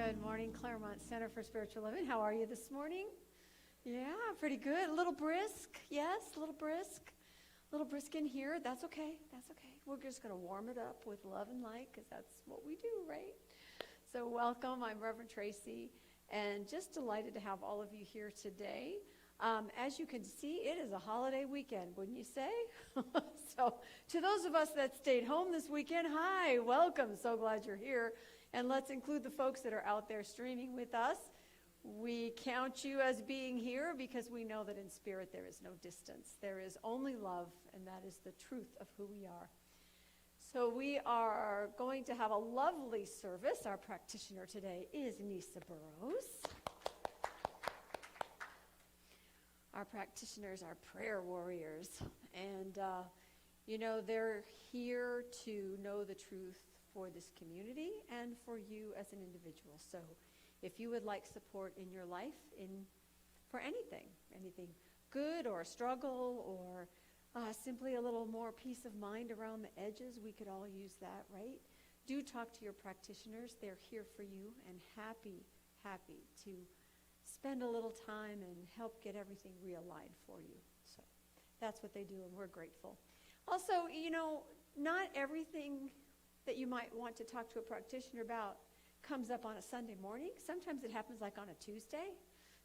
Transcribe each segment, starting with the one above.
Good morning, Claremont Center for Spiritual Living. How are you this morning? Yeah, pretty good. A little brisk. Yes, a little brisk. A little brisk in here. That's okay. That's okay. We're just going to warm it up with love and light because that's what we do, right? So welcome. I'm Reverend Tracy, and just delighted to have all of you here today. As you can see, it is a holiday weekend, wouldn't you say? So to those of us that stayed home this weekend, hi, welcome. So glad you're here. And let's include the folks that are out there streaming with us. We count you as being here because we know that in spirit there is no distance. There is only love, and that is the truth of who we are. So we are going to have a lovely service. Our practitioner today is Nisa Burrows. Our practitioners are prayer warriors, and they're here to know the truth for this community and for you as an individual. So if you would like support in your life for anything good or a struggle or simply a little more peace of mind around the edges, we could all use that, right? Do talk to your practitioners. They're here for you and happy to spend a little time and help get everything realigned for you. So that's what they do, and we're grateful. Also, not everything that you might want to talk to a practitioner about comes up on a Sunday morning. Sometimes it happens like on a Tuesday,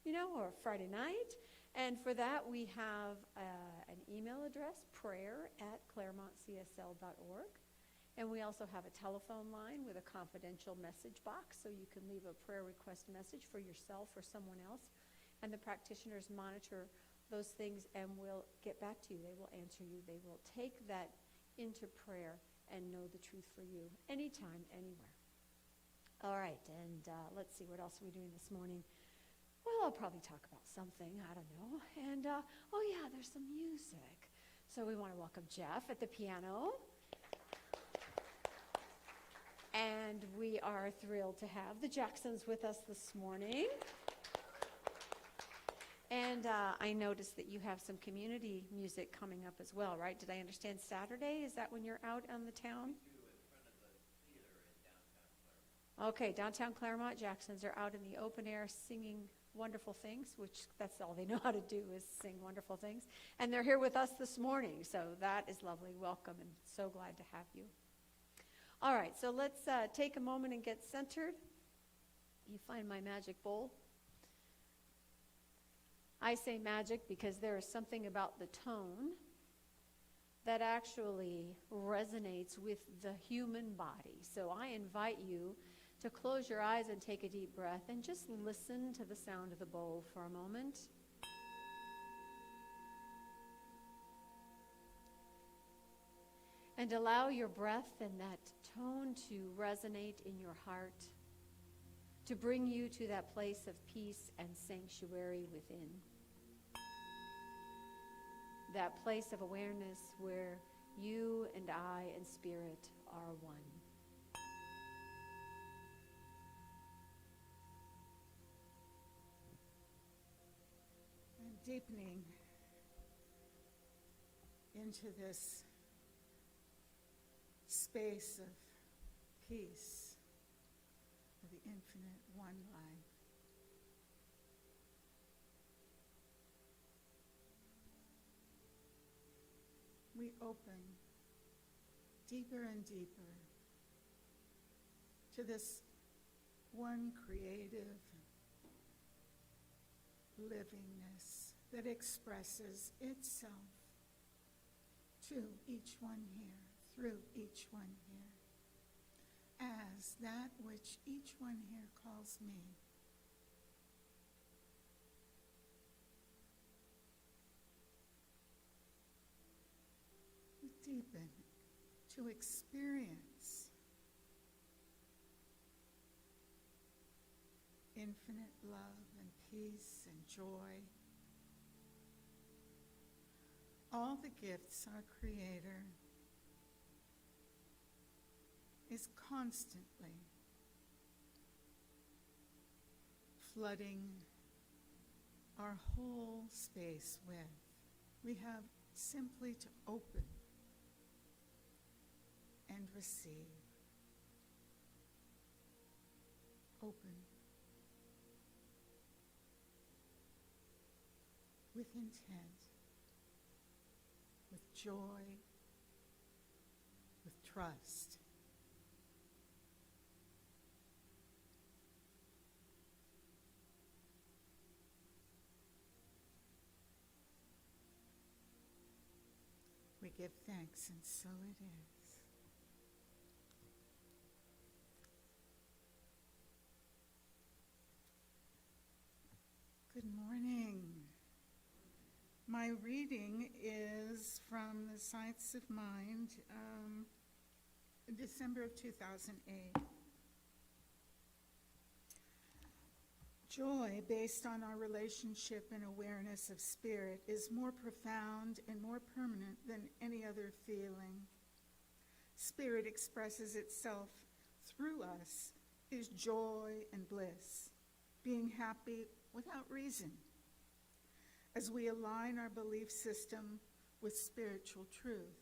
or Friday night. And for that, we have an email address, prayer@claremontcsl.org. And we also have a telephone line with a confidential message box, so you can leave a prayer request message for yourself or someone else. And the practitioners monitor those things and will get back to you. They will answer you. They will take that into prayer and know the truth for you anytime, anywhere. All right, and let's see, what else are we doing this morning? Well, I'll probably talk about something, I don't know. And, there's some music. So we want to welcome Jeff at the piano. And we are thrilled to have the Jacksons with us this morning. And I noticed that you have some community music coming up as well, right? Did I understand Saturday? Is that when you're out on the town? We do in front of the theater in downtown Claremont. Okay, downtown Claremont, Jacksons are out in the open air singing wonderful things, which that's all they know how to do is sing wonderful things. And they're here with us this morning, so that is lovely. Welcome, and so glad to have you. All right, so let's take a moment and get centered. You find my magic bowl. I say magic because there is something about the tone that actually resonates with the human body. So I invite you to close your eyes and take a deep breath and just listen to the sound of the bowl for a moment. And allow your breath and that tone to resonate in your heart, to bring you to that place of peace and sanctuary within. That place of awareness where you and I and spirit are one. And deepening into this space of peace, of the infinite one life. We open deeper and deeper to this one creative livingness that expresses itself to each one here, through each one here, as that which each one here calls me. We deepen to experience infinite love and peace and joy. All the gifts our Creator is constantly flooding our whole space with. We have simply to open and receive. Open with intent, with joy, with trust. We give thanks, and so it is. Good morning. My reading is from the Science of Mind, December of 2008. Joy, based on our relationship and awareness of spirit, is more profound and more permanent than any other feeling. Spirit expresses itself through us is joy and bliss, being happy without reason. As we align our belief system with spiritual truth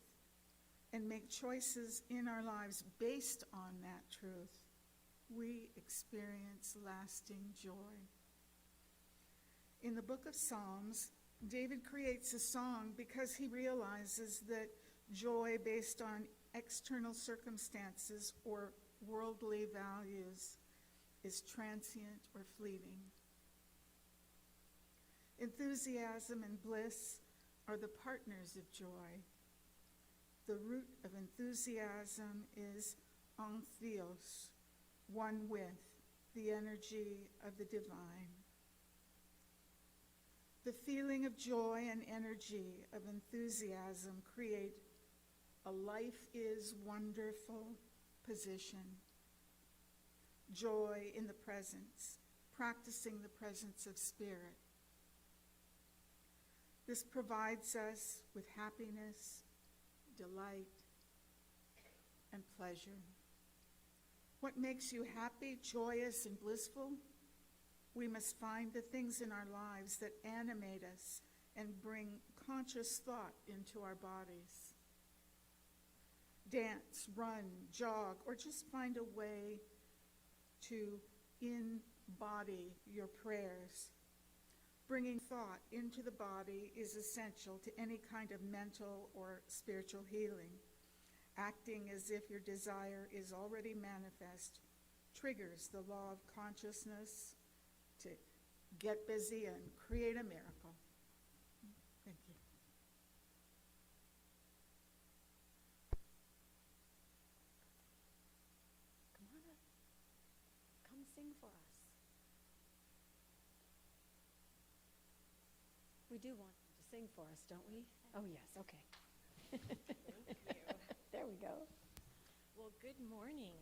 and make choices in our lives based on that truth, we experience lasting joy. In the book of Psalms, David creates a song because he realizes that joy based on external circumstances or worldly values is transient or fleeting. Enthusiasm and bliss are the partners of joy. The root of enthusiasm is antheos, one with the energy of the divine. The feeling of joy and energy of enthusiasm create a life is wonderful position. Joy in the presence, practicing the presence of spirit. This provides us with happiness, delight, and pleasure. What makes you happy, joyous, and blissful? We must find the things in our lives that animate us and bring conscious thought into our bodies. Dance, run, jog, or just find a way to embody your prayers. Bringing thought into the body is essential to any kind of mental or spiritual healing. Acting as if your desire is already manifest triggers the law of consciousness to get busy and create a miracle. Thank you. Come on up. Come sing for us. We do want you to sing for us, don't we? Oh, yes, okay. Thank you. There we go. Well, good morning.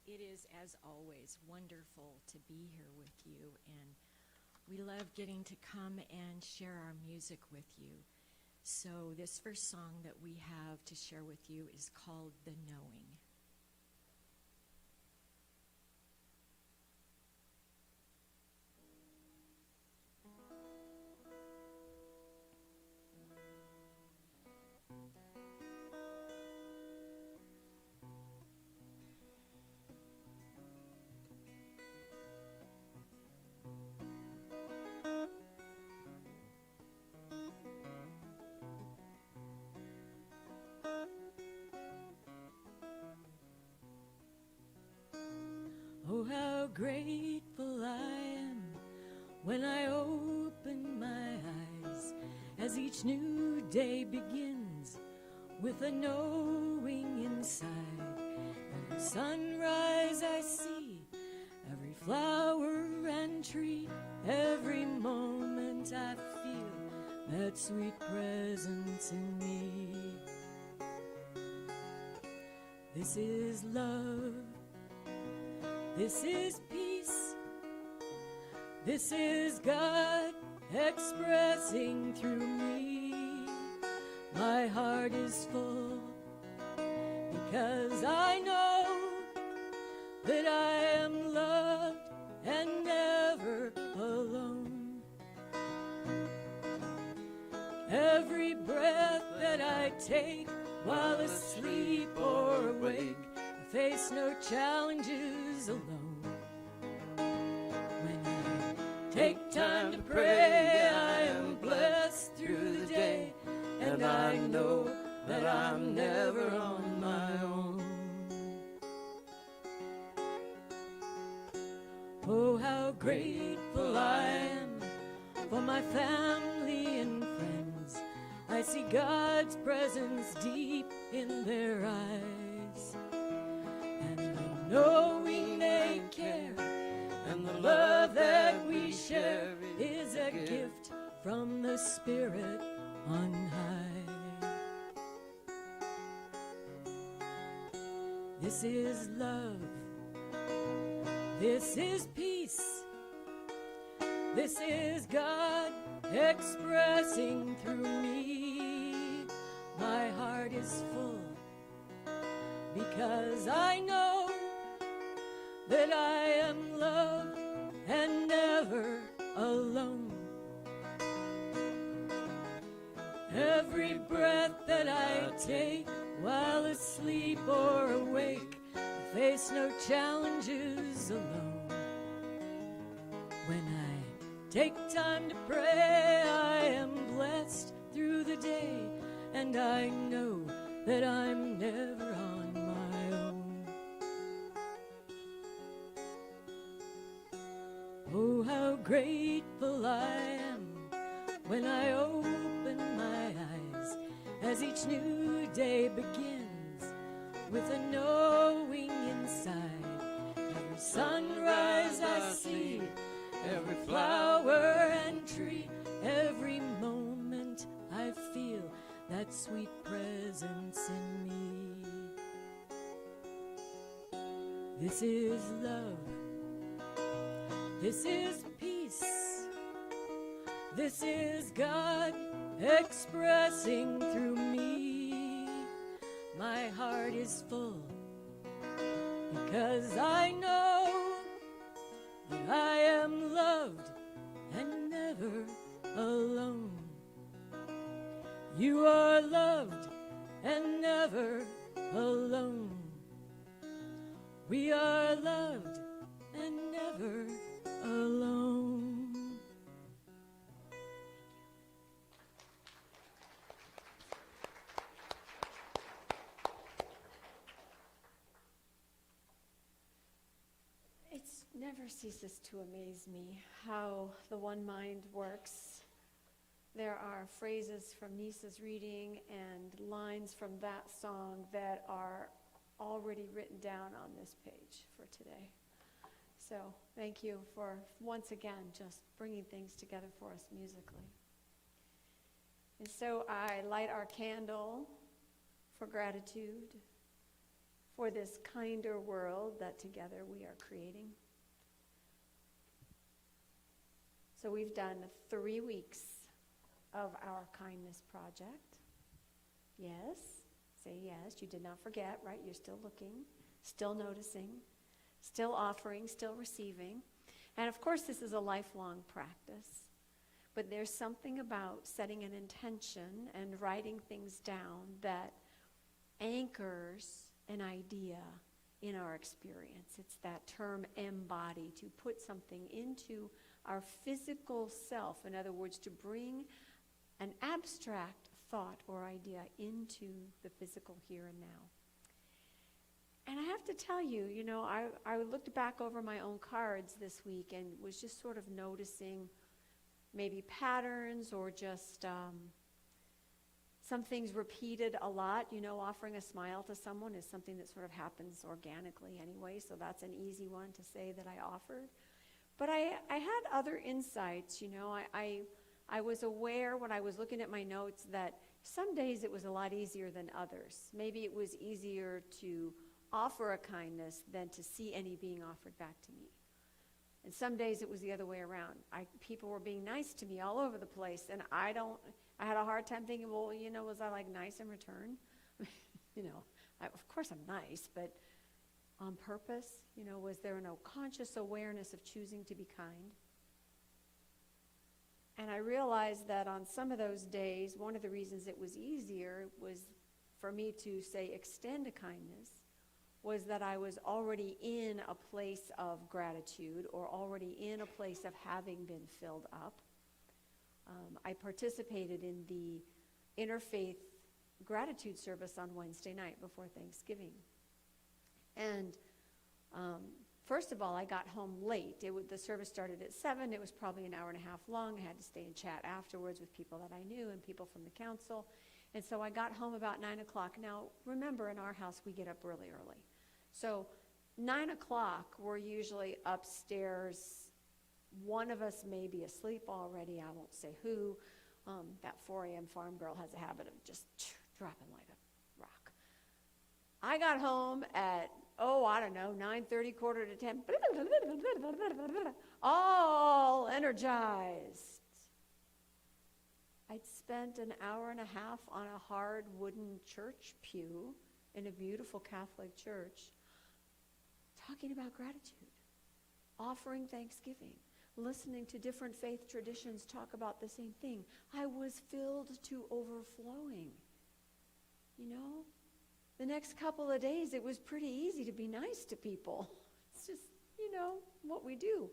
It is, as always, wonderful to be here with you, and we love getting to come and share our music with you. So this first song that we have to share with you is called The Knowing. Oh, how grateful I am when I open my eyes, as each new day begins with a knowing inside. Every sunrise I see, every flower and tree, every moment I feel that sweet presence in me. This is love. This is peace. This is God expressing through me. My heart is full because I know that I am loved and never alone. Every breath that I take while asleep or awake, face no challenges alone. When I take time to pray. I am blessed through the day, and I know that I'm never on my own. Oh, how grateful I am for my family and friends. I see God's presence deep in their eyes, and the knowing they care and the love that we share is a gift from the Spirit on high. This is love. This is peace. This is God expressing through me. My heart is full because I know that I am loved and never alone. Every breath that I take while asleep or awake, I face no challenges alone. When I take time to pray, I am blessed through the day, and I know that I'm never on my own. Oh, how grateful I am when I open my eyes, as each new day begins with a knowing inside. Every sunrise I see, every flower and tree, every moment I feel that sweet presence in me. This is love. This is peace. This is God expressing through me. My heart is full because I know that I am loved and never alone. You are loved and never alone. We are loved and never alone. It never ceases to amaze me how the one mind works. There are phrases from Nisa's reading and lines from that song that are already written down on this page for today. So thank you for once again just bringing things together for us musically. And so I light our candle for gratitude for this kinder world that together we are creating. So we've done 3 weeks of our kindness project. Yes, say yes. You did not forget, right? You're still looking, still noticing, still offering, still receiving. And of course, this is a lifelong practice. But there's something about setting an intention and writing things down that anchors an idea in our experience. It's that term embody, to put something into our physical self. In other words, to bring an abstract thought or idea into the physical here and now. And I have to tell you, I looked back over my own cards this week and was just sort of noticing maybe patterns or just some things repeated a lot. Offering a smile to someone is something that sort of happens organically anyway, so that's an easy one to say that I offered. But I had other insights. I was aware when I was looking at my notes that some days it was a lot easier than others. Maybe it was easier to offer a kindness than to see any being offered back to me. And some days it was the other way around. People were being nice to me all over the place, and I had a hard time thinking, well, was I like nice in return? Of course I'm nice, but on purpose, was there no conscious awareness of choosing to be kind? And I realized that on some of those days, one of the reasons it was easier was for me to say extend a kindness was that I was already in a place of gratitude, or already in a place of having been filled up. I participated in the interfaith gratitude service on Wednesday night before Thanksgiving. And first of all, I got home late. The service started at 7. It was probably an hour and a half long. I had to stay and chat afterwards with people that I knew and people from the council. And so I got home about 9 o'clock. Now, remember, in our house, we get up really early. So 9 o'clock, we're usually upstairs. One of us may be asleep already. I won't say who. That 4 a.m. farm girl has a habit of just dropping like a rock. I got home at, I don't know, 9:30, quarter to 10, all energized. I'd spent an hour and a half on a hard wooden church pew in a beautiful Catholic church talking about gratitude, offering thanksgiving, listening to different faith traditions talk about the same thing. I was filled to overflowing. You know, the next couple of days, it was pretty easy to be nice to people. It's just, what we do.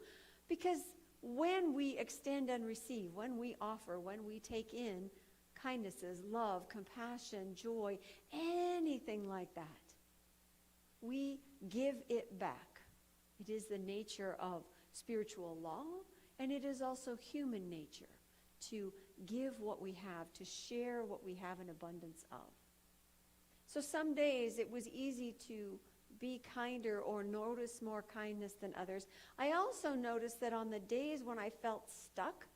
Because when we extend and receive, when we offer, when we take in kindnesses, love, compassion, joy, anything like that, we give it back. It is the nature of spiritual law, and it is also human nature to give what we have, to share what we have an abundance of. So some days it was easy to be kinder or notice more kindness than others. I also noticed that on the days when I felt stuck,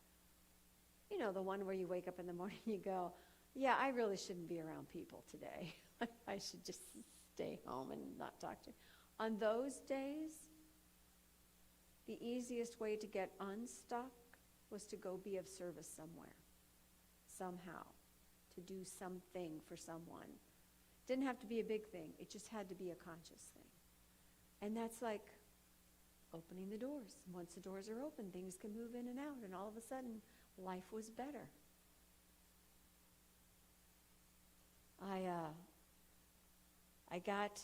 the one where you wake up in the morning and you go, yeah, I really shouldn't be around people today. I should just stay home and not talk to. On those days, the easiest way to get unstuck was to go be of service somewhere, somehow, to do something for someone. Didn't have to be a big thing. It just had to be a conscious thing. And that's like opening the doors. Once the doors are open, things can move in and out, and all of a sudden, life was better. I got,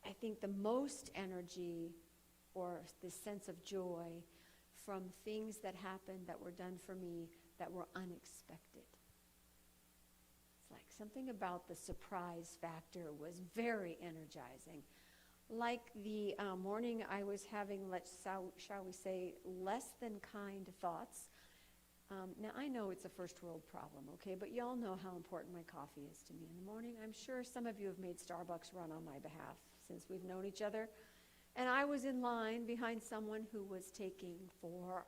I think, the most energy or this sense of joy from things that happened that were done for me that were unexpected. It's like something about the surprise factor was very energizing. Like the morning I was having, shall we say, less than kind thoughts. Now, I know it's a first world problem, okay, but y'all know how important my coffee is to me in the morning. I'm sure some of you have made Starbucks run on my behalf since we've known each other. And I was in line behind someone who was taking forever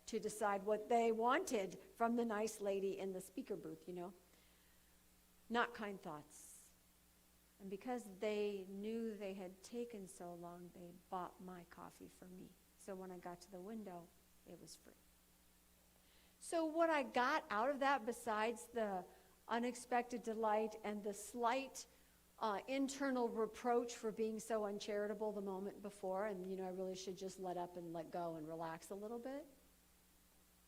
to decide what they wanted from the nice lady in the speaker booth, Not kind thoughts. And because they knew they had taken so long, they bought my coffee for me. So when I got to the window, it was free. So what I got out of that, besides the unexpected delight and the slight internal reproach for being so uncharitable the moment before, and I really should just let up and let go and relax a little bit.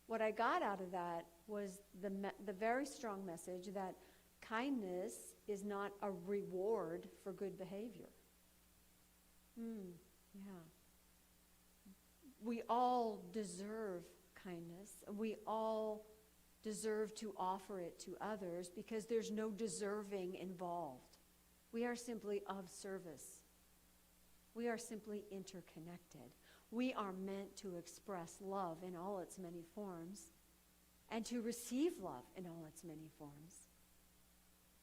What I got out of that was the very strong message that kindness is not a reward for good behavior. Yeah. We all deserve kindness. We all deserve to offer it to others because there's no deserving involved. We are simply of service. We are simply interconnected. We are meant to express love in all its many forms and to receive love in all its many forms.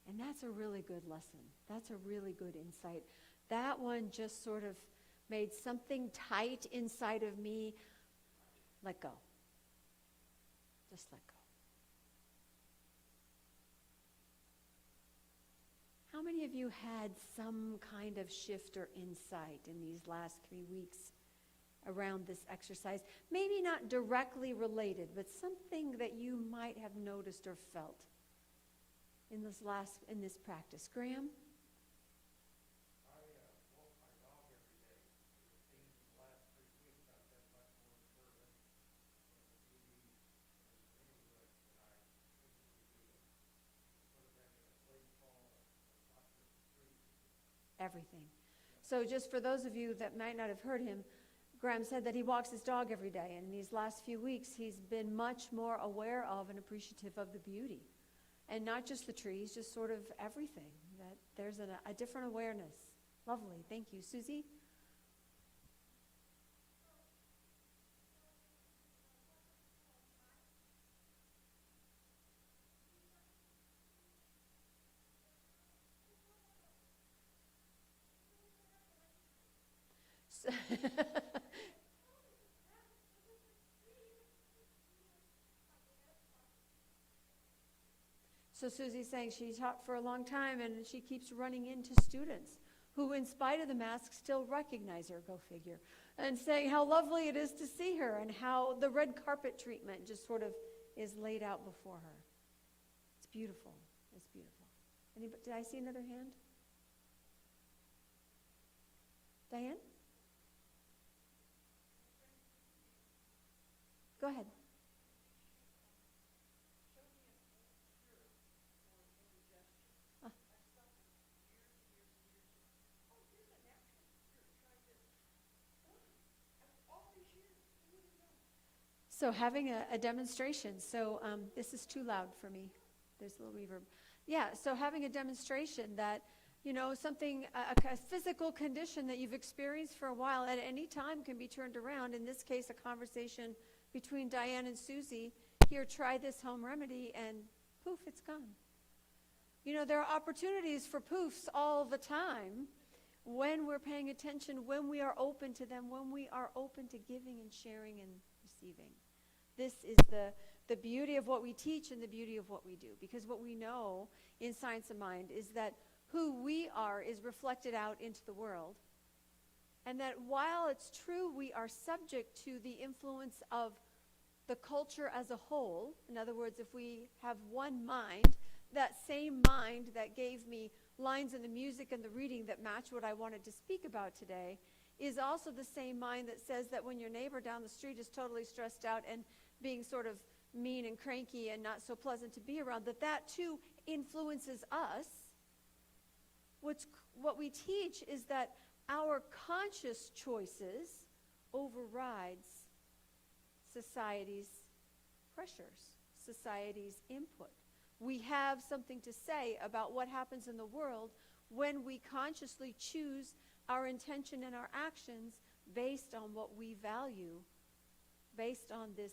And that's a really good lesson. That's a really good insight. That one just sort of made something tight inside of me let go. Just let go. How many of you had some kind of shift or insight in these last 3 weeks around this exercise? Maybe not directly related, but something that you might have noticed or felt in this practice. Graham? I walk my dog every day. It seems the last 3 weeks I've been much more observant of the beauty and the neighborhood that I typically do. Sort of having a place fall of not just the street, everything. So just for those of you that might not have heard him, Graham said that he walks his dog every day, and in these last few weeks, he's been much more aware of and appreciative of the beauty. And not just the trees, just sort of everything, that there's a different awareness. Lovely. Thank you. Susie? So Susie's saying she taught for a long time, and she keeps running into students who, in spite of the mask, still recognize her, go figure, and saying how lovely it is to see her and how the red carpet treatment just sort of is laid out before her. It's beautiful. It's beautiful. Did I see another hand? Diane? Go ahead. So having a demonstration. So this is too loud for me. There's a little reverb. Yeah, so having a demonstration that, something, a physical condition that you've experienced for a while at any time can be turned around. In this case, a conversation between Diane and Susie. Here, try this home remedy, and poof, it's gone. There are opportunities for poofs all the time when we're paying attention, when we are open to them, when we are open to giving and sharing and receiving. This is the beauty of what we teach and the beauty of what we do. Because what we know in Science of Mind is that who we are is reflected out into the world. And that while it's true we are subject to the influence of the culture as a whole, in other words, if we have one mind, that same mind that gave me lines in the music and the reading that match what I wanted to speak about today is also the same mind that says that when your neighbor down the street is totally stressed out and being sort of mean and cranky and not so pleasant to be around, that too influences us. What we teach is that our conscious choices overrides society's pressures, society's input. We have something to say about what happens in the world when we consciously choose our intention and our actions based on what we value, based on this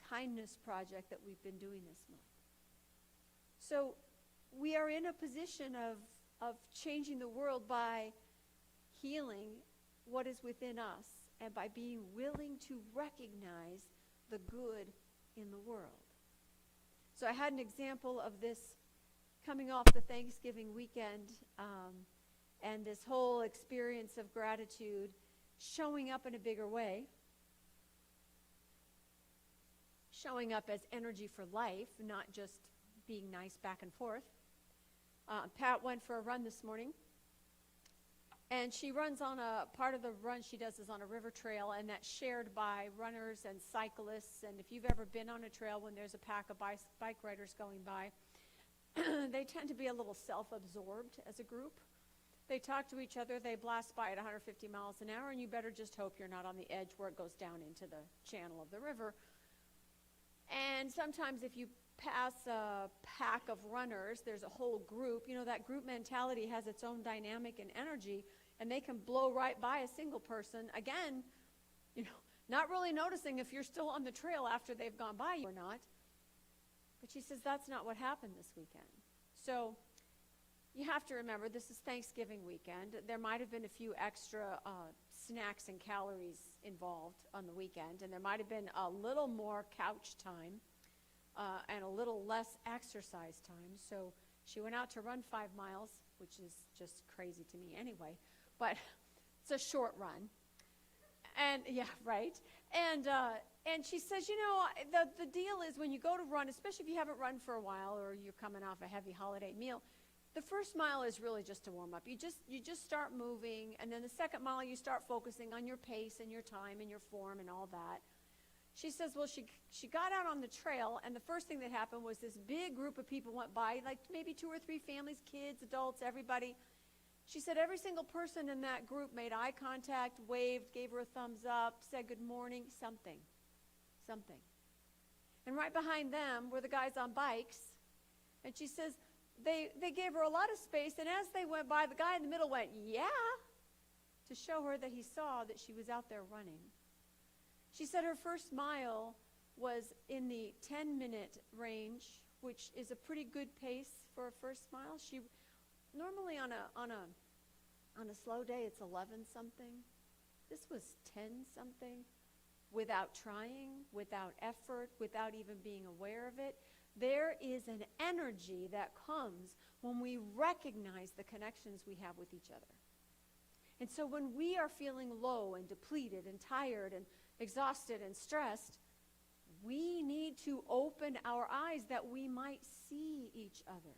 kindness project that we've been doing this month. So we are in a position of changing the world by healing what is within us and by being willing to recognize the good in the world. So I had an example of this coming off the Thanksgiving weekend and this whole experience of gratitude showing up in a bigger way, showing up as energy for life, not just being nice back and forth. Pat went for a run this morning, and she runs on part of the run she does is on a river trail, and that's shared by runners and cyclists. And if you've ever been on a trail when there's a pack of bike riders going by, they tend to be a little self-absorbed as a group. They talk to each other, they blast by at 150 miles an hour, and you better just hope you're not on the edge where it goes down into the channel of the river. And sometimes if you pass a pack of runners, there's a whole group. That group mentality has its own dynamic and energy, and they can blow right by a single person. Again, not really noticing if you're still on the trail after they've gone by you or not. But she says that's not what happened this weekend. So you have to remember this is Thanksgiving weekend. There might have been a few extra snacks and calories involved on the weekend, and there might have been a little more couch time and a little less exercise time. So she went out to run 5 miles, which is just crazy to me anyway, but it's a short run. And yeah, right. And she says, the deal is when you go to run, especially if you haven't run for a while or you're coming off a heavy holiday meal, the first mile is really just to warm up. You just start moving, and then the second mile you start focusing on your pace and your time and your form and all that. She says, well, she got out on the trail, and the first thing that happened was this big group of people went by, like maybe 2 or 3 families, kids, adults, everybody. She said every single person in that group made eye contact, waved, gave her a thumbs up, said good morning, something. And right behind them were the guys on bikes. And she says they gave her a lot of space, and as they went by, the guy in the middle went, yeah, to show her that he saw that she was out there running. She said her first mile was in the 10-minute range, which is a pretty good pace for a first mile. She normally on a slow day it's 11 something. This was 10 something, without trying, without effort, without even being aware of it. There is an energy that comes when we recognize the connections we have with each other. And so when we are feeling low and depleted and tired and exhausted and stressed, we need to open our eyes that we might see each other.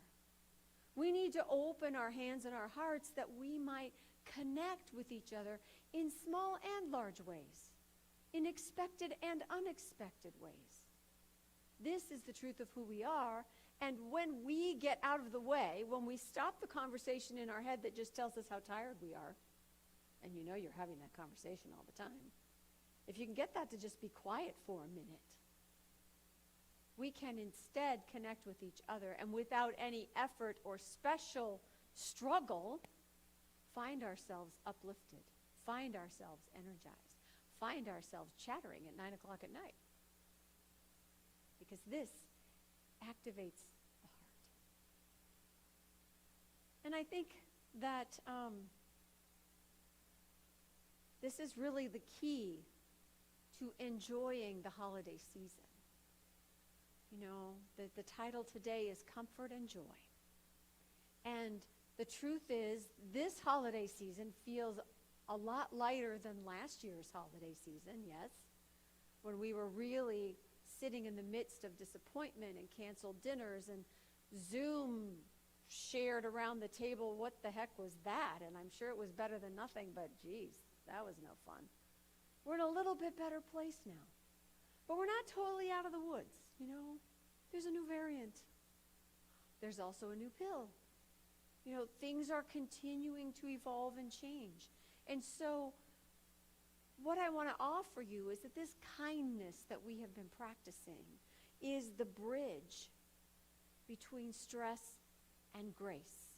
We need to open our hands and our hearts that we might connect with each other in small and large ways, in expected and unexpected ways. This is the truth of who we are, and when we get out of the way, when we stop the conversation in our head that just tells us how tired we are, and you know you're having that conversation all the time, if you can get that to just be quiet for a minute, we can instead connect with each other, and without any effort or special struggle, find ourselves uplifted, find ourselves energized, find ourselves chattering at 9 o'clock at night. Because this activates the heart. And I think that this is really the key to enjoying the holiday season. You know, the title today is Comfort and Joy. And the truth is, this holiday season feels a lot lighter than last year's holiday season, yes, when we were really sitting in the midst of disappointment and canceled dinners, and Zoom shared around the table, what the heck was that? And I'm sure it was better than nothing, but geez, that was no fun. We're in a little bit better place now. But we're not totally out of the woods, you know. There's a new variant. There's also a new pill. You know, things are continuing to evolve and change. And so what I want to offer you is that this kindness that we have been practicing is the bridge between stress and grace.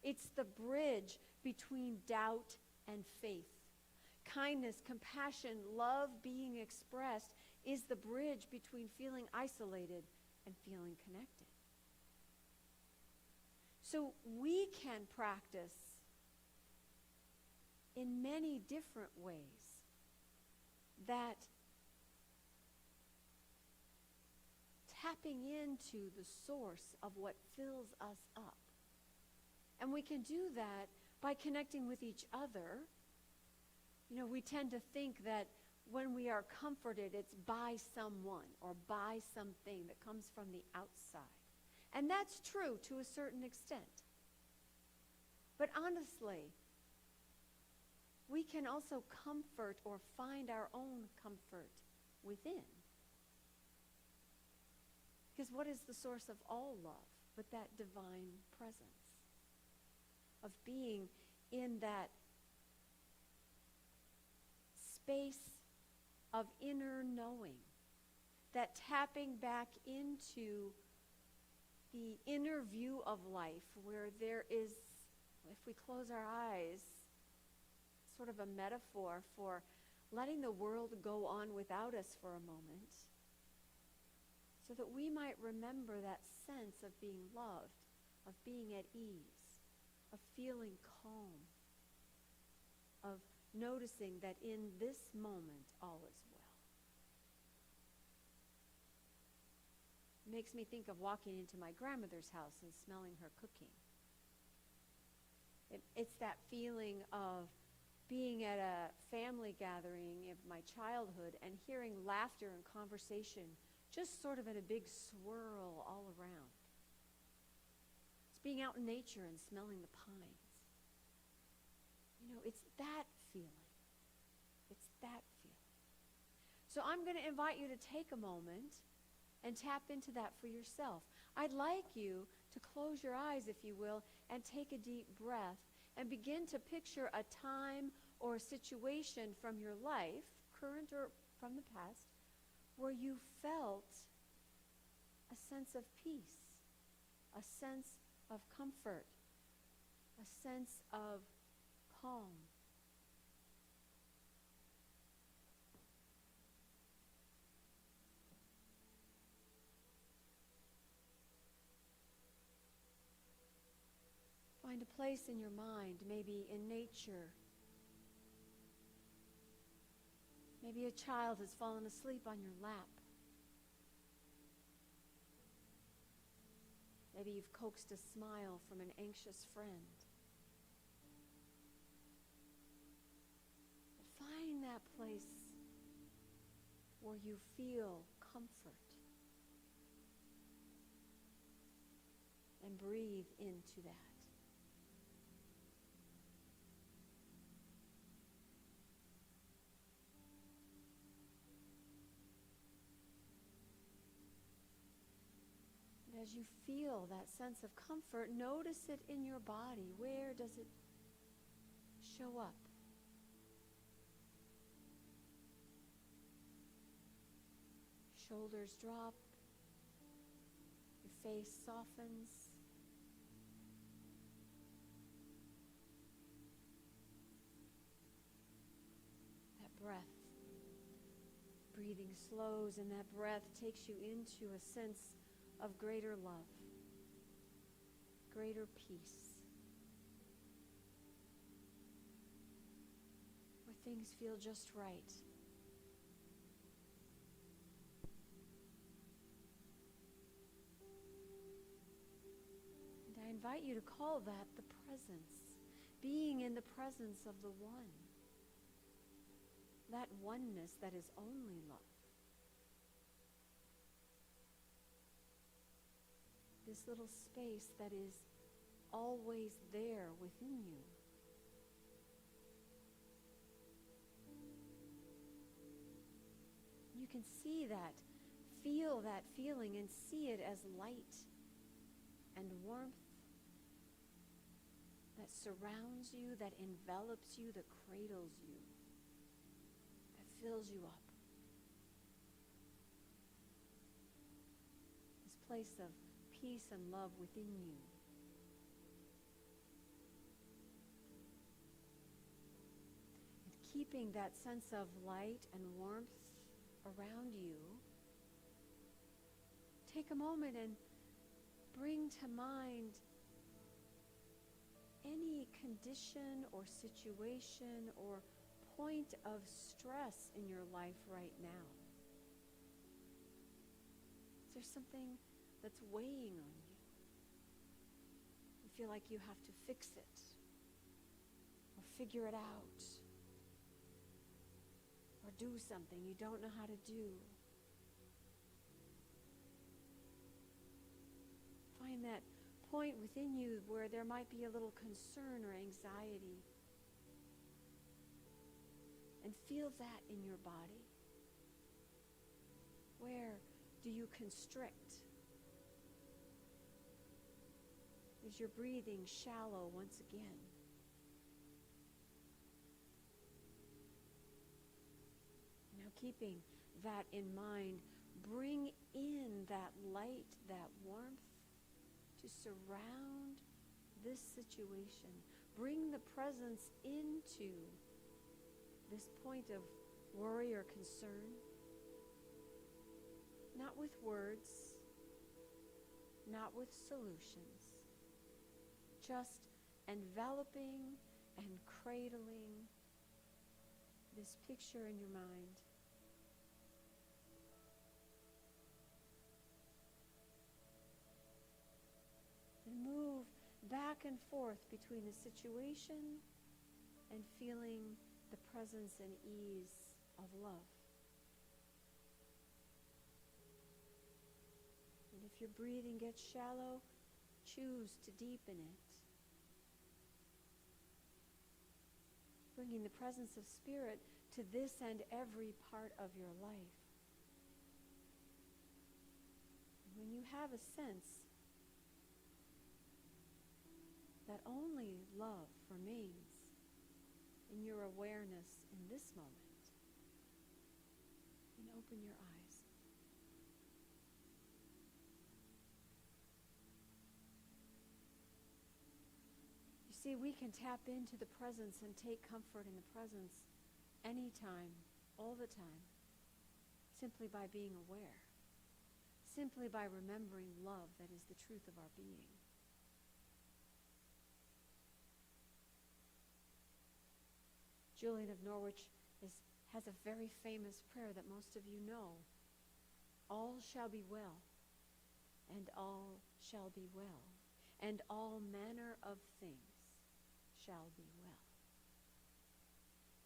It's the bridge between doubt and faith. Kindness, compassion, love being expressed is the bridge between feeling isolated and feeling connected. So we can practice in many different ways that tapping into the source of what fills us up. And we can do that by connecting with each other. You know, we tend to think that when we are comforted, it's by someone or by something that comes from the outside. And that's true to a certain extent. But honestly, we can also comfort or find our own comfort within. Because what is the source of all love but that divine presence? Of being in that space of inner knowing, that tapping back into the inner view of life where there is, if we close our eyes, sort of a metaphor for letting the world go on without us for a moment, so that we might remember that sense of being loved, of being at ease, of feeling calm, of noticing that in this moment all is well. It makes me think of walking into my grandmother's house and smelling her cooking. It's that feeling of being at a family gathering of my childhood and hearing laughter and conversation just sort of in a big swirl all around. It's being out in nature and smelling the pines. You know, it's that feeling. It's that feeling. So I'm going to invite you to take a moment and tap into that for yourself. I'd like you to close your eyes, if you will, and take a deep breath and begin to picture a time or a situation from your life, current or from the past, where you felt a sense of peace, a sense of comfort, a sense of calm. Find a place in your mind, maybe in nature. Maybe a child has fallen asleep on your lap. Maybe you've coaxed a smile from an anxious friend. But find that place where you feel comfort. And breathe into that. As you feel that sense of comfort, notice it in your body. Where does it show up? Shoulders drop. Your face softens. That breath. Breathing slows, and that breath takes you into a sense of greater love, greater peace, where things feel just right. And I invite you to call that the presence, being in the presence of the one, that oneness that is only love. This little space that is always there within you. You can see that, feel that feeling, and see it as light and warmth that surrounds you, that envelops you, that cradles you, that fills you up. This place of peace and love within you. And keeping that sense of light and warmth around you, take a moment and bring to mind any condition or situation or point of stress in your life right now. Is there something that's weighing on you? You feel like you have to fix it or figure it out or do something you don't know how to do. Find that point within you where there might be a little concern or anxiety, and feel that in your body. Where do you constrict? Is your breathing shallow once again? Now, keeping that in mind, bring in that light, that warmth to surround this situation. Bring the presence into this point of worry or concern, not with words, not with solutions, just enveloping and cradling this picture in your mind. And move back and forth between the situation and feeling the presence and ease of love. And if your breathing gets shallow, choose to deepen it. Bringing the presence of Spirit to this and every part of your life. When you have a sense that only love remains in your awareness in this moment. And open your eyes. You see, we can tap into the presence and take comfort in the presence anytime, all the time, simply by being aware, simply by remembering love that is the truth of our being. Julian of Norwich has a very famous prayer that most of you know. All shall be well, and all shall be well, and all manner of things shall be well.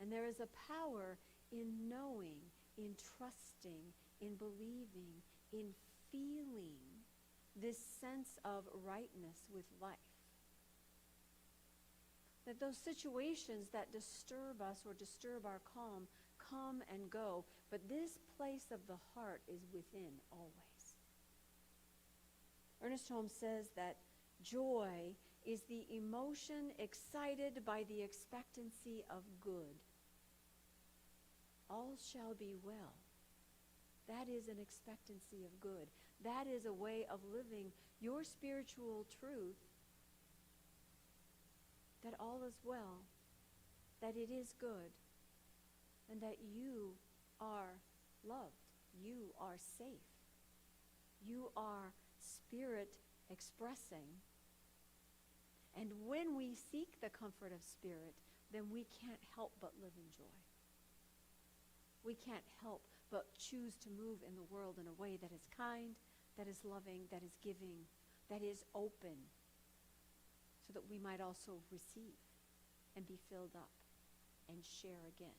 And there is a power in knowing, in trusting, in believing, in feeling this sense of rightness with life. That those situations that disturb us or disturb our calm come and go, but this place of the heart is within always. Ernest Holmes says that joy is the emotion excited by the expectancy of good. All shall be well. That is an expectancy of good. That is a way of living your spiritual truth, that all is well, that it is good, and that you are loved. You are safe. You are spirit expressing. And when we seek the comfort of spirit, then we can't help but live in joy. We can't help but choose to move in the world in a way that is kind, that is loving, that is giving, that is open, so that we might also receive and be filled up and share again.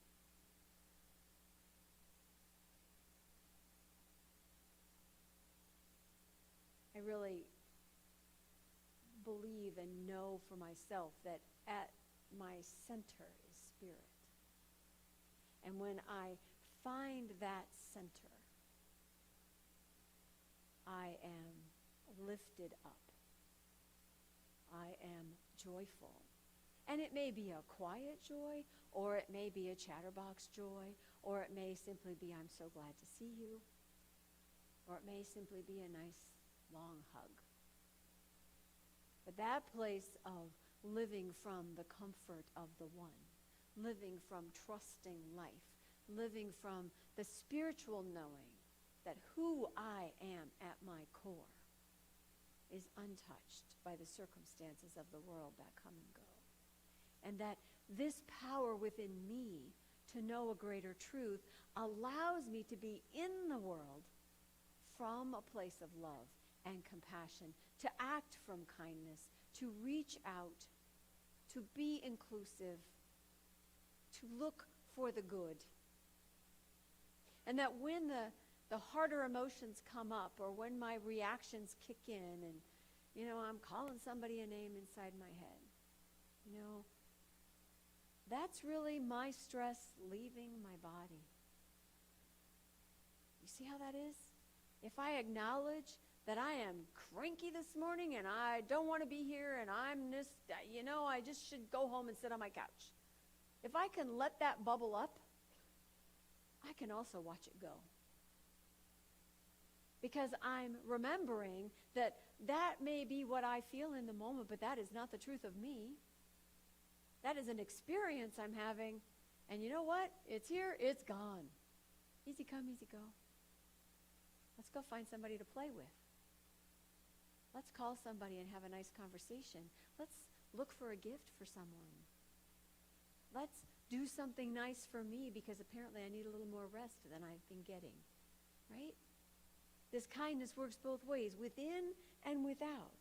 I really believe and know for myself that at my center is spirit. And when I find that center, I am lifted up. I am joyful. And it may be a quiet joy, or it may be a chatterbox joy, or it may simply be, I'm so glad to see you, or it may simply be a nice long hug. But that place of living from the comfort of the one, living from trusting life, living from the spiritual knowing that who I am at my core is untouched by the circumstances of the world that come and go. And that this power within me to know a greater truth allows me to be in the world from a place of love and compassion, to act from kindness, to reach out, to be inclusive, to look for the good. And that when the harder emotions come up, or when my reactions kick in, and, I'm calling somebody a name inside my head, that's really my stress leaving my body. You see how that is? If I acknowledge that I am cranky this morning and I don't want to be here and I'm just, I just should go home and sit on my couch. If I can let that bubble up, I can also watch it go. Because I'm remembering that may be what I feel in the moment, but that is not the truth of me. That is an experience I'm having. And you know what? It's here, it's gone. Easy come, easy go. Let's go find somebody to play with. Let's call somebody and have a nice conversation. Let's look for a gift for someone. Let's do something nice for me, because apparently I need a little more rest than I've been getting. Right? This kindness works both ways, within and without.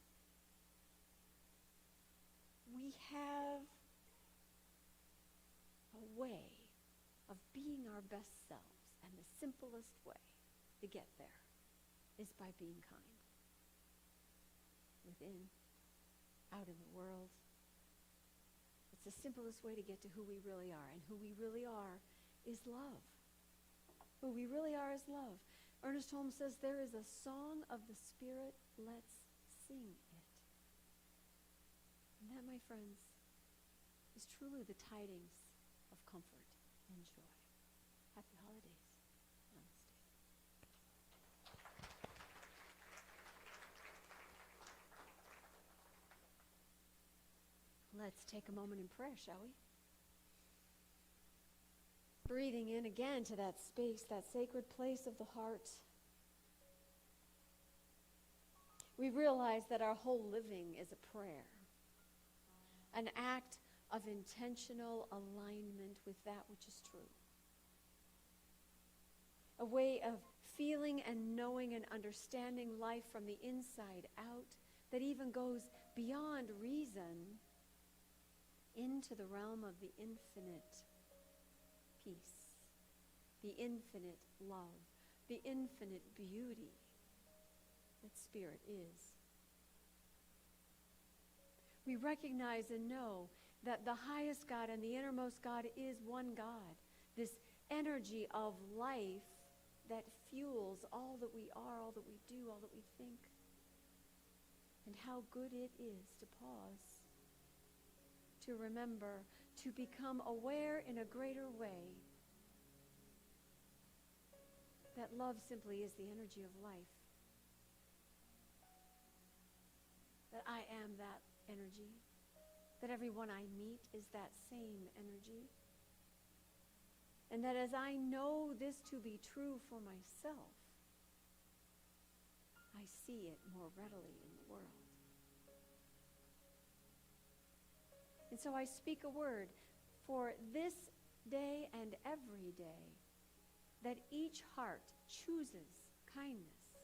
We have a way of being our best selves, and the simplest way to get there is by being kind. Within, out in the world. It's the simplest way to get to who we really are, and who we really are is love. Who we really are is love. Ernest Holmes says, there is a song of the Spirit, let's sing it. And that, my friends, truly the tidings of comfort and joy. Happy holidays. Namaste. Let's take a moment in prayer, shall we? Breathing in again to that space, that sacred place of the heart. We realize that our whole living is a prayer, an act of intentional alignment with that which is true. A way of feeling and knowing and understanding life from the inside out that even goes beyond reason into the realm of the infinite peace, the infinite love, the infinite beauty that Spirit is. We recognize and know that the highest God and the innermost God is one God, this energy of life that fuels all that we are, all that we do, all that we think. And how good it is to pause, to remember, to become aware in a greater way that love simply is the energy of life. That I am that energy. That everyone I meet is that same energy. And that as I know this to be true for myself, I see it more readily in the world. And so I speak a word for this day and every day, that each heart chooses kindness,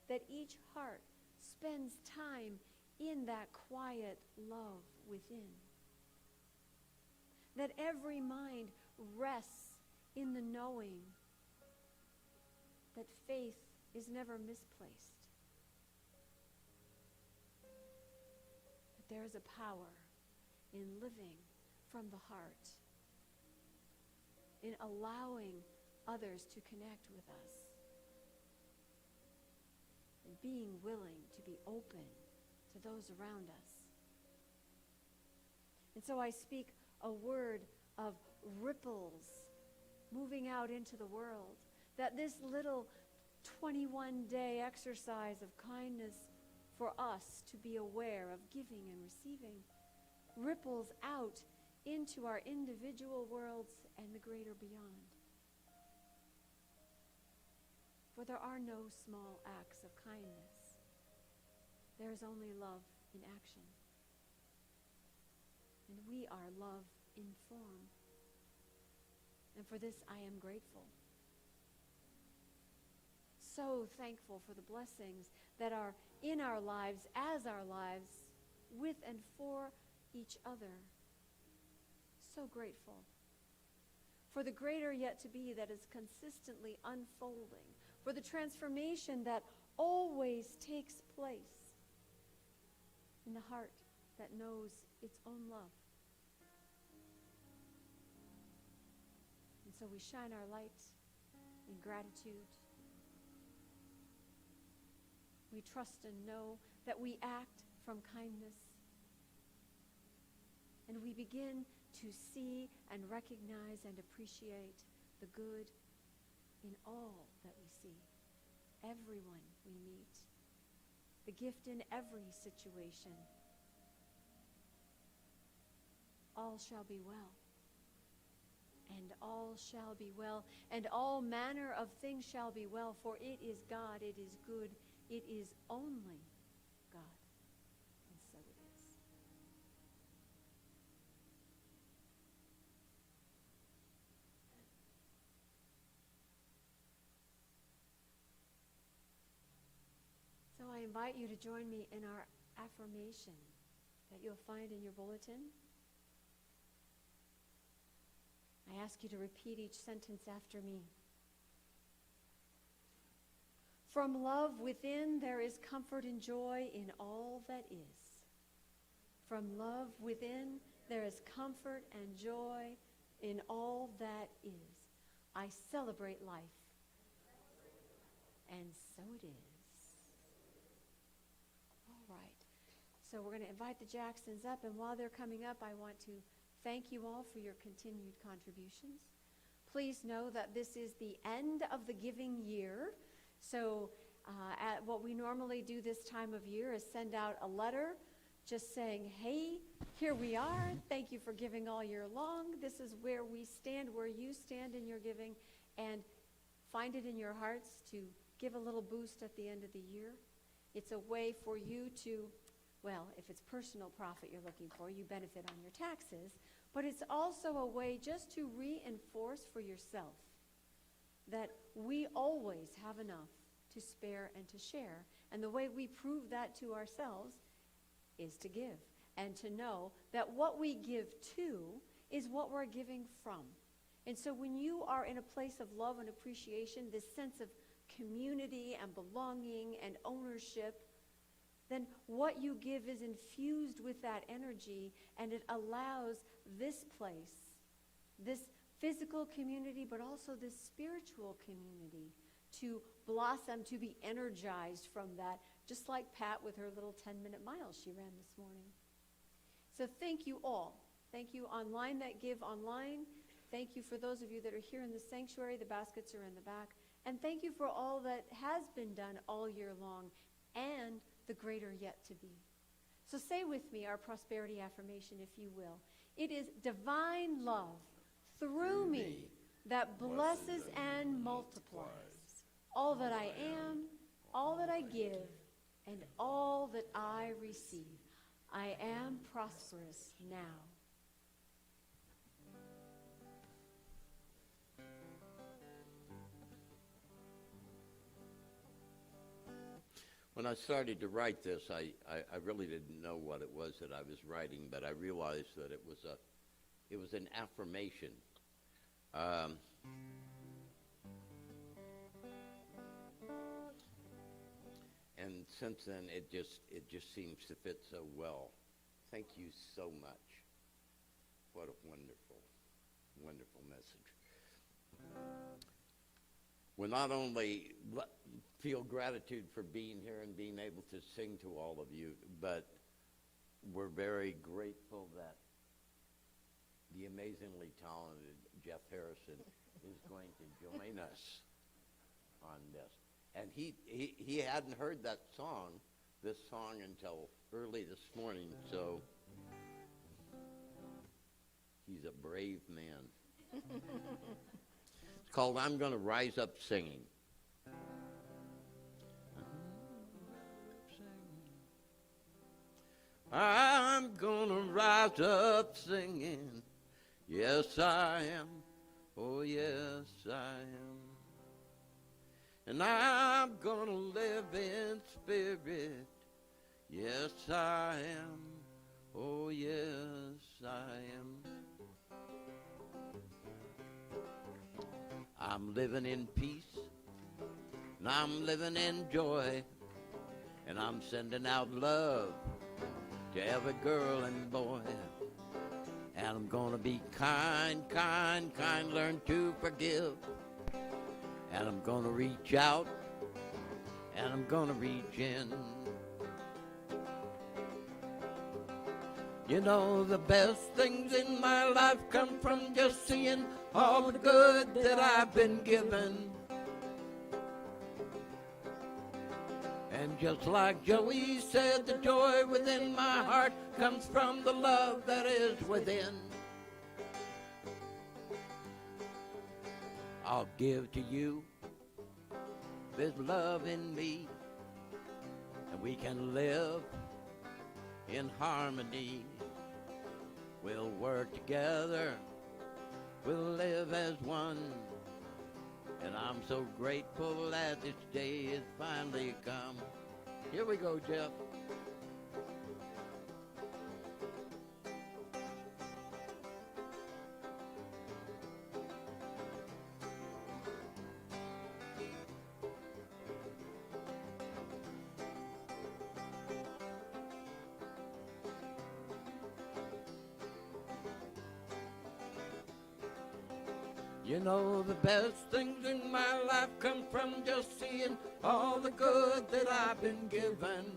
that each heart spends time in that quiet love within, that every mind rests in the knowing that faith is never misplaced, that there is a power in living from the heart, in allowing others to connect with us, and being willing to be open to those around us. And so I speak a word of ripples moving out into the world, that this little 21-day exercise of kindness for us to be aware of giving and receiving ripples out into our individual worlds and the greater beyond. For there are no small acts of kindness. There is only love in action. And we are love in form. And for this I am grateful. So thankful for the blessings that are in our lives, as our lives, with and for each other. So grateful for the greater yet to be that is consistently unfolding, for the transformation that always takes place in the heart that knows its own love. And so we shine our light in gratitude. We trust and know that we act from kindness. And we begin to see and recognize and appreciate the good in all that we see, everyone we meet, the gift in every situation. All shall be well, and all shall be well, and all manner of things shall be well, for it is God, it is good, it is only God, and so it is. So I invite you to join me in our affirmation that you'll find in your bulletin. I ask you to repeat each sentence after me. From love within, there is comfort and joy in all that is. From love within, there is comfort and joy in all that is. I celebrate life. And so it is. All right. So we're going to invite the Jacksons up, and while they're coming up, I want to Thank you all for your continued contributions. Please know that this is the end of the giving year. So what we normally do this time of year is send out a letter just saying, hey, here we are. Thank you for giving all year long. This is where we stand, where you stand in your giving, and find it in your hearts to give a little boost at the end of the year. It's a way for you to, well, if it's personal profit you're looking for, you benefit on your taxes, but it's also a way just to reinforce for yourself that we always have enough to spare and to share. And the way we prove that to ourselves is to give and to know that what we give to is what we're giving from. And so when you are in a place of love and appreciation, this sense of community and belonging and ownership, then what you give is infused with that energy, and it allows this place, this physical community, but also this spiritual community to blossom, to be energized from that, just like Pat with her little 10-minute mile she ran this morning. So thank you all. Thank you online that give online. Thank you for those of you that are here in the sanctuary. The baskets are in the back. And thank you for all that has been done all year long and the greater yet to be. So say with me our prosperity affirmation, if you will. It is divine love through me that blesses and multiplies all that I am, all that I give, and all that I receive. I am prosperous now. When I started to write this, I really didn't know what it was that I was writing, but I realized that it was an affirmation. And since then, it just seems to fit so well. Thank you so much. What a wonderful, wonderful message. We'll not only feel gratitude for being here and being able to sing to all of you, but we're very grateful that the amazingly talented Jeff Harrison is going to join us on this. And he hadn't heard this song until early this morning, so he's a brave man. It's called I'm Gonna Rise Up Singing. I'm gonna rise up singing. Yes, I am. Oh, yes, I am. And I'm gonna live in spirit. Yes, I am. Oh, yes, I am. I'm living in peace, and I'm living in joy, and I'm sending out love to every girl and boy. And I'm gonna be kind, learn to forgive. And I'm gonna reach out, and I'm gonna reach in. You know, the best things in my life come from just seeing all the good that I've been given. And just like Joey said, the joy within my heart comes from the love that is within. I'll give to you this love in me, and we can live in harmony. We'll work together, we'll live as one, and I'm so grateful that this day has finally come. Here we go, Jeff. You know, the best things in my life come from just seeing all the good that I've been given.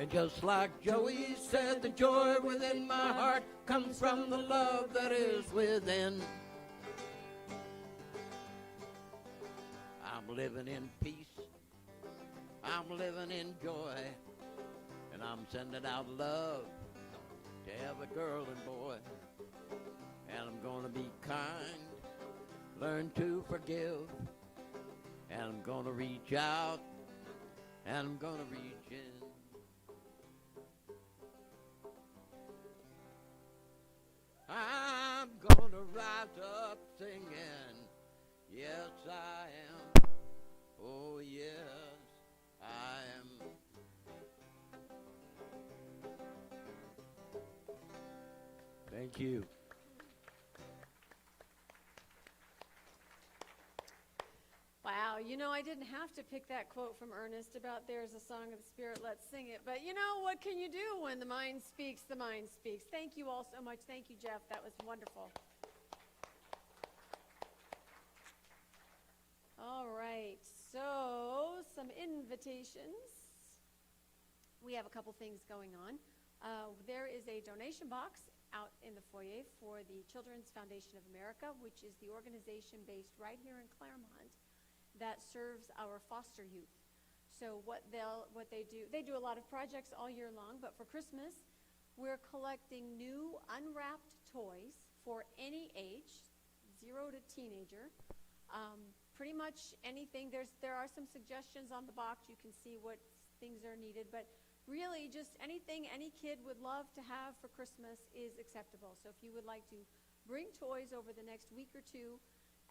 And just like Joey said, the joy within my heart comes from the love that is within. I'm living in peace. I'm living in joy. And I'm sending out love to every girl and boy. And I'm going to be kind, learn to forgive. And I'm going to reach out, and I'm going to reach in. I'm going to rise up singing, yes I am, oh yes I am. Thank you. Wow, you know, I didn't have to pick that quote from Ernest about there's a song of the Spirit, let's sing it. But you know, what can you do when the mind speaks, the mind speaks? Thank you all so much. Thank you, Jeff. That was wonderful. All right, so some invitations. We have a couple things going on. There is a donation box out in the foyer for the Children's Foundation of America, which is the organization based right here in Claremont that serves our foster youth. So what they do, they do a lot of projects all year long, but for Christmas, we're collecting new unwrapped toys for any age, 0 to teenager. Pretty much anything. There are some suggestions on the box. You can see what things are needed, but really just anything any kid would love to have for Christmas is acceptable. So if you would like to bring toys over the next week or two,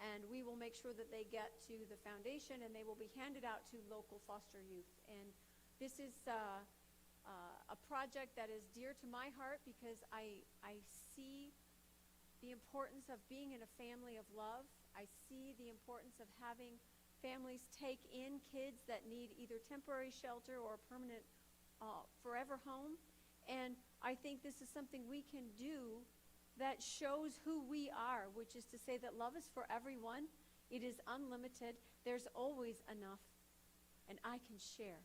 and we will make sure that they get to the foundation and they will be handed out to local foster youth. And this is a project that is dear to my heart because I see the importance of being in a family of love. I see the importance of having families take in kids that need either temporary shelter or permanent forever home. And I think this is something we can do that shows who we are, which is to say that love is for everyone. It is unlimited. There's always enough, and I can share.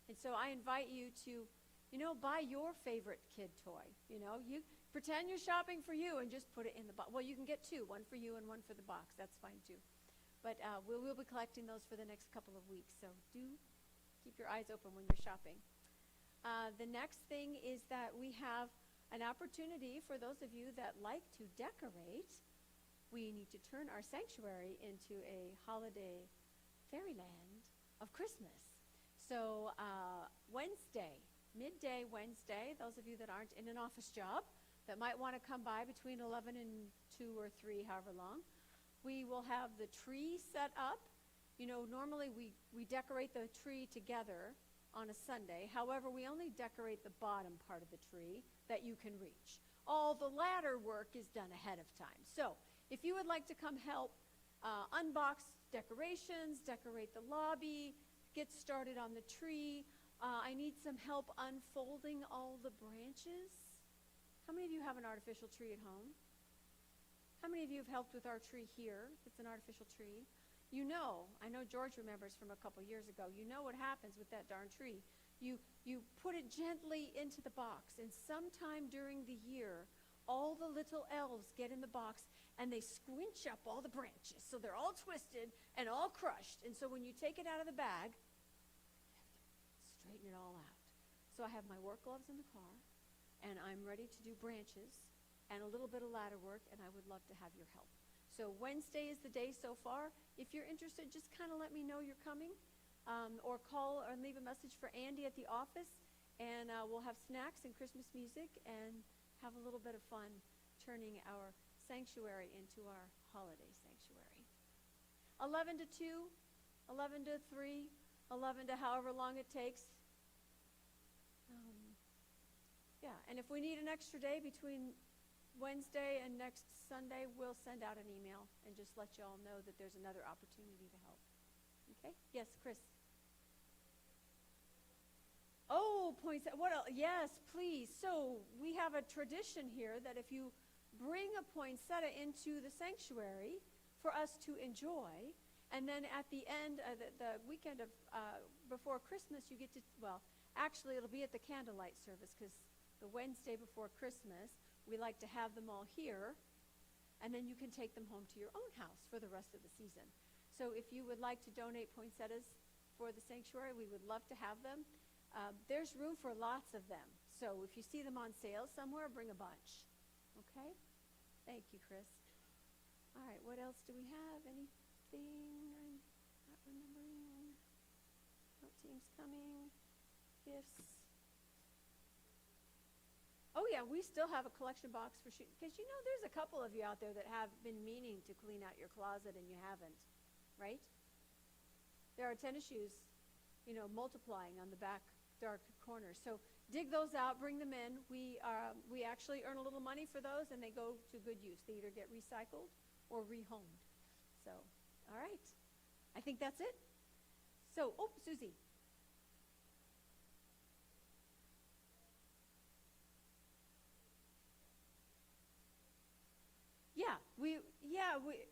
And so I invite you to, buy your favorite kid toy. You pretend you're shopping for you and just put it in the box. Well, you can get two, one for you and one for the box. That's fine too. But we'll be collecting those for the next couple of weeks. So do keep your eyes open when you're shopping. The next thing is that we have an opportunity for those of you that like to decorate. We need to turn our sanctuary into a holiday fairyland of Christmas. So Wednesday, midday Wednesday, those of you that aren't in an office job that might want to come by between 11 and 2 or 3, however long, we will have the tree set up. Normally we decorate the tree together on a Sunday. However, we only decorate the bottom part of the tree that you can reach. All the ladder work is done ahead of time. So if you would like to come help unbox decorations, decorate the lobby, get started on the tree, I need some help unfolding all the branches. How many of you have an artificial tree at home? How many of you have helped with our tree here? It's an artificial tree. I know George remembers from a couple years ago, what happens with that darn tree. You put it gently into the box, and sometime during the year, all the little elves get in the box, and they squinch up all the branches, so they're all twisted and all crushed. And so when you take it out of the bag, straighten it all out. So I have my work gloves in the car, and I'm ready to do branches and a little bit of ladder work, and I would love to have your help. So Wednesday is the day so far. If you're interested, just kind of let me know you're coming, or call or leave a message for Andy at the office, and we'll have snacks and Christmas music and have a little bit of fun turning our sanctuary into our holiday sanctuary. 11 to 2, 11 to 3, 11 to however long it takes. And if we need an extra day between Wednesday and next Sunday, we'll send out an email and just let you all know that there's another opportunity to help. Okay? Yes, Chris. Oh, poinsettia. What else? Yes, please. So we have a tradition here that if you bring a poinsettia into the sanctuary for us to enjoy, and then at the end, the weekend of before Christmas, you get to, Actually, it'll be at the candlelight service because the Wednesday before Christmas, we like to have them all here, and then you can take them home to your own house for the rest of the season. So if you would like to donate poinsettias for the sanctuary, we would love to have them. There's room for lots of them. So if you see them on sale somewhere, bring a bunch. Okay? Thank you, Chris. All right, what else do we have? Anything I'm not remembering? Note teams coming. Gifts. Oh yeah, we still have a collection box for shoes. Because you know there's a couple of you out there that have been meaning to clean out your closet and you haven't, right? There are tennis shoes, multiplying on the back dark corner. So dig those out, bring them in. We actually earn a little money for those, and they go to good use. They either get recycled or rehomed. So, all right. I think that's it. So, Susie.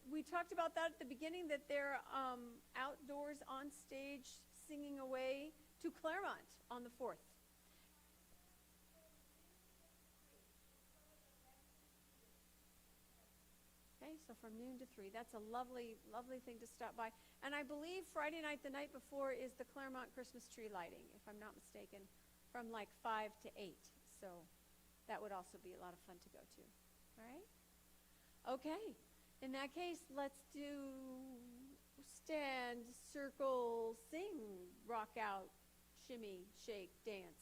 We talked about that at the beginning, that they're outdoors on stage singing away to Claremont on the 4th. Okay, so from noon to 3. That's a lovely, lovely thing to stop by. And I believe Friday night, the night before, is the Claremont Christmas tree lighting, if I'm not mistaken, from like 5 to 8. So that would also be a lot of fun to go to. All right? Okay. In that case, let's do stand, circle, sing, rock out, shimmy, shake, dance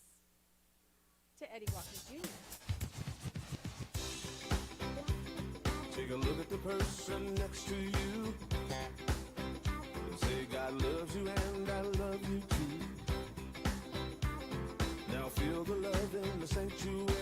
to Eddie Watkins Jr. Take a look at the person next to you.